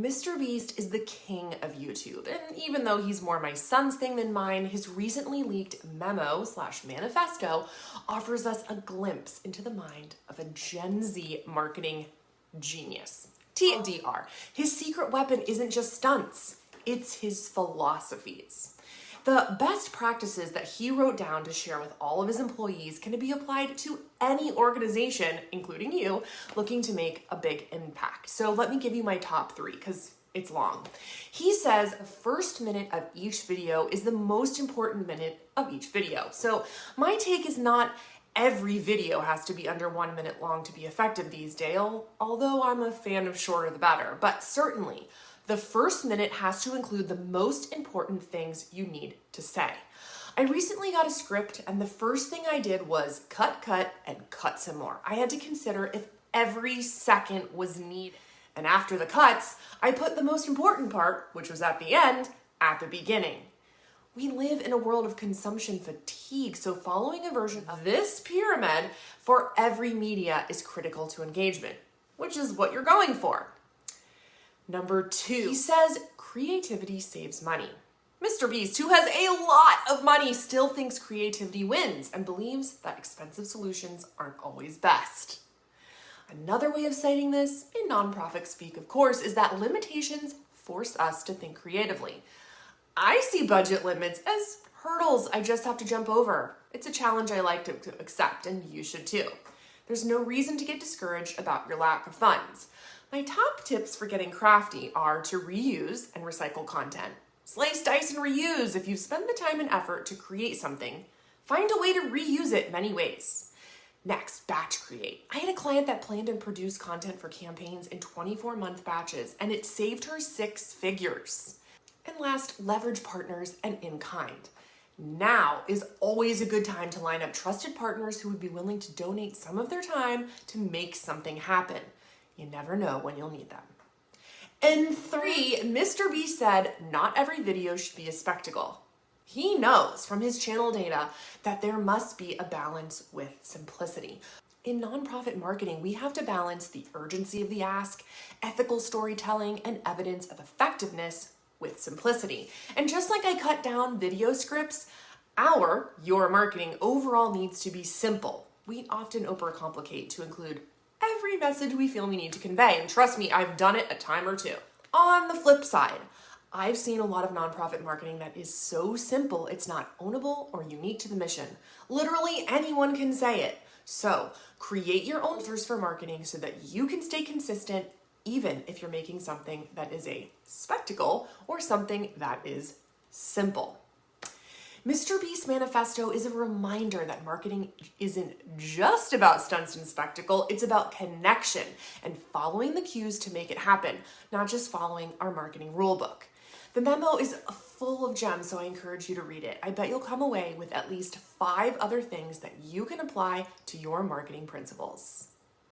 MrBeast is the king of YouTube, and even though he's more my son's thing than mine, his recently leaked memo/manifesto offers us a glimpse into the mind of a Gen Z marketing genius. TDR, his secret weapon isn't just stunts, it's his philosophies. The best practices that he wrote down to share with all of his employees can be applied to any organization, including you, looking to make a big impact. So let me give you my top 3 because it's long. He says the first minute of each video is the most important minute of each video. So my take is not every video has to be under 1 minute long to be effective these days, although I'm a fan of shorter the better, but certainly the first minute has to include the most important things you need to say. I recently got a script and the first thing I did was cut, and cut some more. I had to consider if every second was needed. And after the cuts, I put the most important part, which was at the end, at the beginning. We live in a world of consumption fatigue, so following a version of this pyramid for every media is critical to engagement, which is what you're going for. Number 2, he says creativity saves money. MrBeast, who has a lot of money, still thinks creativity wins and believes that expensive solutions aren't always best. Another way of citing this, in nonprofit speak of course, is that limitations force us to think creatively. I see budget limits as hurdles I just have to jump over. It's a challenge I like to accept, and you should too. There's no reason to get discouraged about your lack of funds. My top tips for getting crafty are to reuse and recycle content. Slice, dice, and reuse. If you've spent the time and effort to create something, find a way to reuse it many ways. Next, batch create. I had a client that planned and produced content for campaigns in 24-month batches, and it saved her 6 figures. And last, leverage partners and in-kind. Now is always a good time to line up trusted partners who would be willing to donate some of their time to make something happen. You never know when you'll need them. And 3, MrBeast said not every video should be a spectacle. He knows from his channel data that there must be a balance with simplicity. In nonprofit marketing, we have to balance the urgency of the ask, ethical storytelling, and evidence of effectiveness with simplicity. And just like I cut down video scripts, your marketing overall needs to be simple. We often overcomplicate to include every message we feel we need to convey, and trust me, I've done it a time or two. On the flip side, I've seen a lot of nonprofit marketing that is so simple it's not ownable or unique to the mission. Literally anyone can say it. So create your own filters for marketing so that you can stay consistent even if you're making something that is a spectacle or something that is simple. MrBeast Manifesto is a reminder that marketing isn't just about stunts and spectacle, it's about connection and following the cues to make it happen, not just following our marketing rulebook. The memo is full of gems, so I encourage you to read it. I bet you'll come away with at least 5 other things that you can apply to your marketing principles.